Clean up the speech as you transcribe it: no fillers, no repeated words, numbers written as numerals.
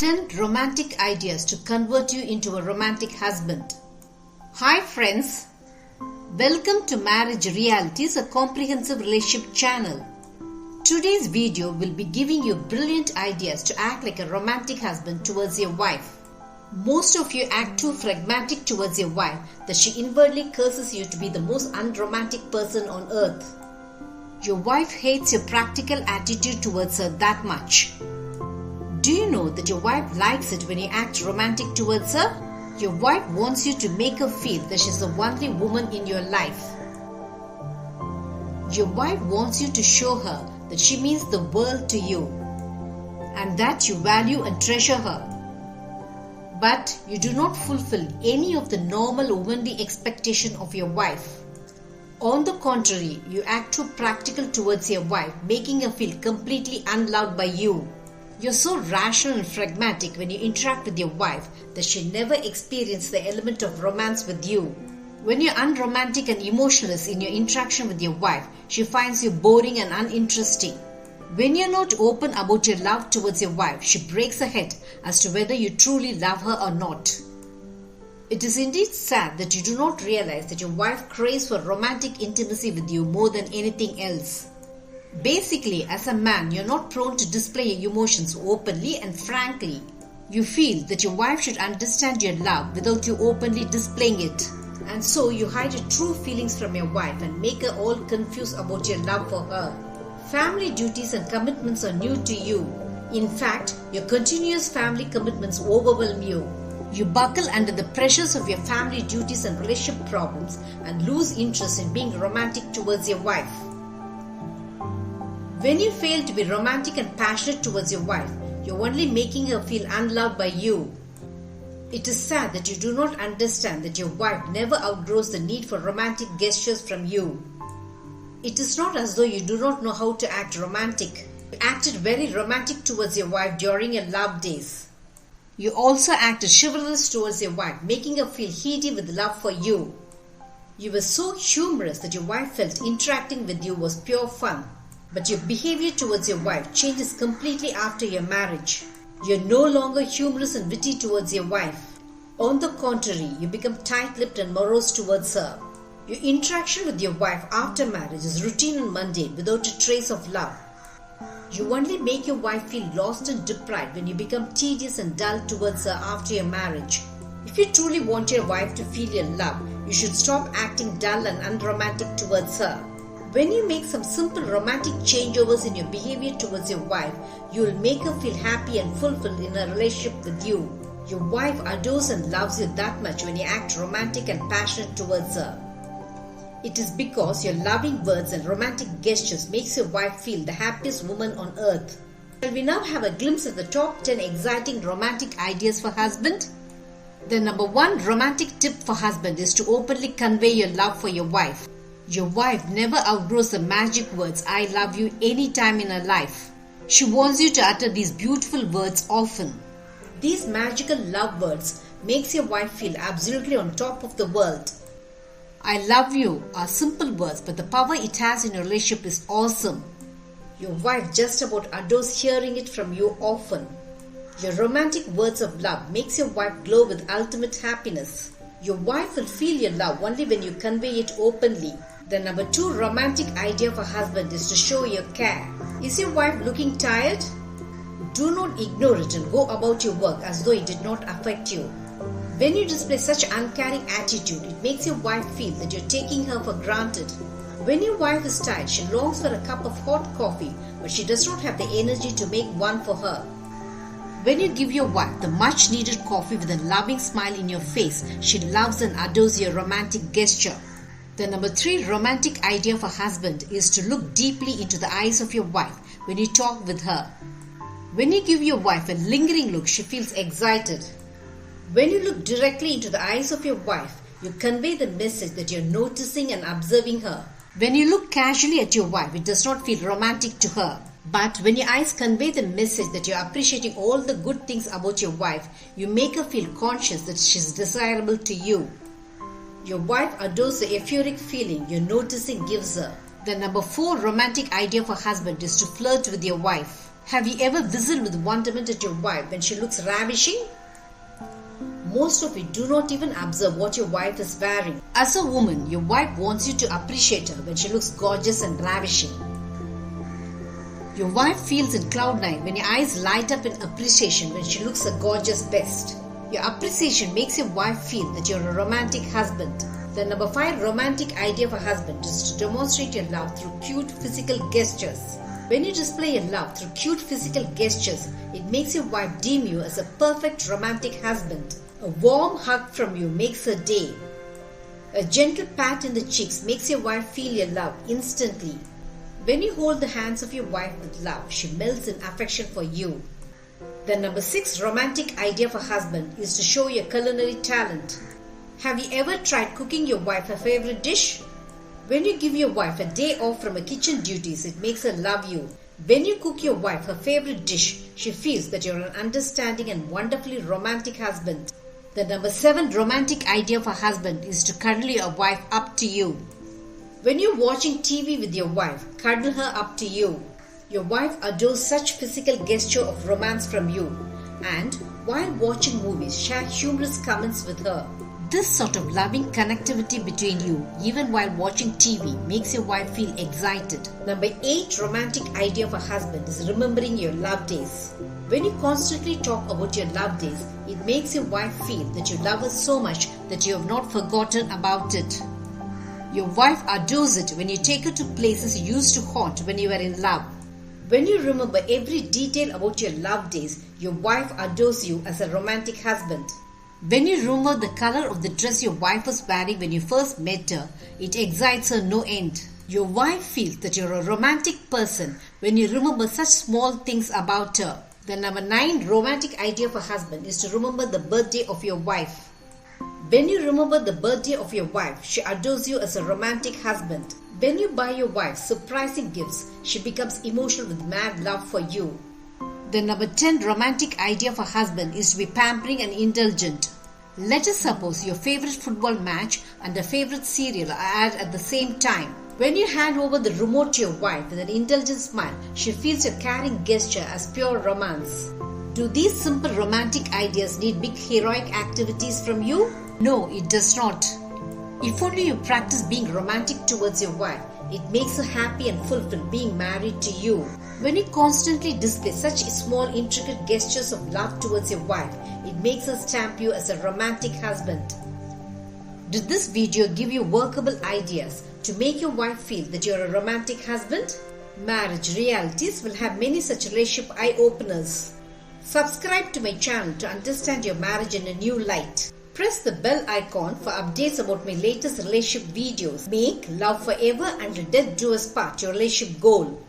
10 romantic ideas to convert you into a romantic husband. Hi friends, welcome to Marriage Realities, a comprehensive relationship channel. Today's video will be giving you brilliant ideas to act like a romantic husband towards your wife. Most of you act too phlegmatic towards your wife that she inwardly curses you to be the most unromantic person on earth. Your wife hates your practical attitude towards her that much. Do you know that your wife likes it when you act romantic towards her? Your wife wants you to make her feel that she's the only woman in your life. Your wife wants you to show her that she means the world to you and that you value and treasure her. But you do not fulfill any of the normal womanly expectation of your wife. On the contrary, you act too practical towards your wife, making her feel completely unloved by you. You're so rational and phlegmatic when you interact with your wife that she never experiences the element of romance with you. When you're unromantic and emotionless in your interaction with your wife, she finds you boring and uninteresting. When you're not open about your love towards your wife, she breaks her head as to whether you truly love her or not. It is indeed sad that you do not realize that your wife craves for romantic intimacy with you more than anything else. Basically, as a man, you're not prone to display your emotions openly and frankly. You feel that your wife should understand your love without you openly displaying it. And so you hide your true feelings from your wife and make her all confused about your love for her. Family duties and commitments are new to you. In fact, your continuous family commitments overwhelm you. You buckle under the pressures of your family duties and relationship problems and lose interest in being romantic towards your wife. When you fail to be romantic and passionate towards your wife, you're only making her feel unloved by you. It is sad that you do not understand that your wife never outgrows the need for romantic gestures from you. It is not as though you do not know how to act romantic. You acted very romantic towards your wife during your love days. You also acted chivalrous towards your wife, making her feel heady with love for you. You were so humorous that your wife felt interacting with you was pure fun. But your behavior towards your wife changes completely after your marriage. You're no longer humorous and witty towards your wife. On the contrary, you become tight-lipped and morose towards her. Your interaction with your wife after marriage is routine and mundane without a trace of love. You only make your wife feel lost and deprived when you become tedious and dull towards her after your marriage. If you truly want your wife to feel your love, you should stop acting dull and unromantic towards her. When you make some simple romantic changeovers in your behavior towards your wife, you will make her feel happy and fulfilled in a relationship with you. Your wife adores and loves you that much when you act romantic and passionate towards her. It is because your loving words and romantic gestures makes your wife feel the happiest woman on earth. Shall we now have a glimpse of the top 10 exciting romantic ideas for husband? The number 1 romantic tip for husband is to openly convey your love for your wife. Your wife never outgrows the magic words "I love you" any time in her life. She wants you to utter these beautiful words often. These magical love words makes your wife feel absolutely on top of the world. "I love you" are simple words, but the power it has in your relationship is awesome. Your wife just about adores hearing it from you often. Your romantic words of love makes your wife glow with ultimate happiness. Your wife will feel your love only when you convey it openly. The number 2 romantic idea for husband is to show your care. Is your wife looking tired? Do not ignore it and go about your work as though it did not affect you. When you display such uncaring attitude, it makes your wife feel that you're taking her for granted. When your wife is tired, she longs for a cup of hot coffee, but she does not have the energy to make one for her. When you give your wife the much needed coffee with a loving smile in your face, she loves and adores your romantic gesture. The number 3 romantic idea for husband is to look deeply into the eyes of your wife when you talk with her. When you give your wife a lingering look, she feels excited. When you look directly into the eyes of your wife, you convey the message that you're noticing and observing her. When you look casually at your wife, it does not feel romantic to her. But when your eyes convey the message that you're appreciating all the good things about your wife, you make her feel conscious that she's desirable to you. Your wife adores the euphoric feeling you're noticing gives her. The number 4 romantic idea for husband is to flirt with your wife. Have you ever whistled with wonderment at your wife when she looks ravishing? Most of you do not even observe what your wife is wearing. As a woman, your wife wants you to appreciate her when she looks gorgeous and ravishing. Your wife feels in cloud nine when your eyes light up in appreciation when she looks her gorgeous best. Your appreciation makes your wife feel that you're a romantic husband. The number 5 romantic idea of a husband is to demonstrate your love through cute physical gestures. When you display your love through cute physical gestures, it makes your wife deem you as a perfect romantic husband. A warm hug from you makes her day. A gentle pat in the cheeks makes your wife feel your love instantly. When you hold the hands of your wife with love, she melts in affection for you. The number 6 romantic idea of a husband is to show your culinary talent. Have you ever tried cooking your wife her favorite dish? When you give your wife a day off from her kitchen duties, it makes her love you. When you cook your wife her favorite dish, she feels that you're an understanding and wonderfully romantic husband. The number 7 romantic idea of a husband is to cuddle your wife up to you. When you're watching TV with your wife, cuddle her up to you. Your wife adores such physical gesture of romance from you. And while watching movies, share humorous comments with her. This sort of loving connectivity between you, even while watching TV, makes your wife feel excited. Number 8 romantic idea of a husband is remembering your love days. When you constantly talk about your love days, it makes your wife feel that you love her so much that you have not forgotten about it. Your wife adores it when you take her to places you used to haunt when you were in love. When you remember every detail about your love days, your wife adores you as a romantic husband. When you remember the color of the dress your wife was wearing when you first met her, it excites her no end. Your wife feels that you're a romantic person when you remember such small things about her. The number 9 romantic idea of a husband is to remember the birthday of your wife. When you remember the birthday of your wife, she adores you as a romantic husband. When you buy your wife surprising gifts, she becomes emotional with mad love for you. The number 10 romantic idea of a husband is to be pampering and indulgent. Let us suppose your favorite football match and a favorite cereal are at the same time. When you hand over the remote to your wife with an indulgent smile, she feels your caring gesture as pure romance. Do these simple romantic ideas need big heroic activities from you? No, it does not. If only you practice being romantic towards your wife, it makes her happy and fulfilled being married to you. When you constantly display such small intricate gestures of love towards your wife, it makes her stamp you as a romantic husband. Did this video give you workable ideas to make your wife feel that you're a romantic husband? Marriage Realities will have many such relationship eye-openers. Subscribe to my channel to understand your marriage in a new light. Press the bell icon for updates about my latest relationship videos. Make love forever until death do us part your relationship goal.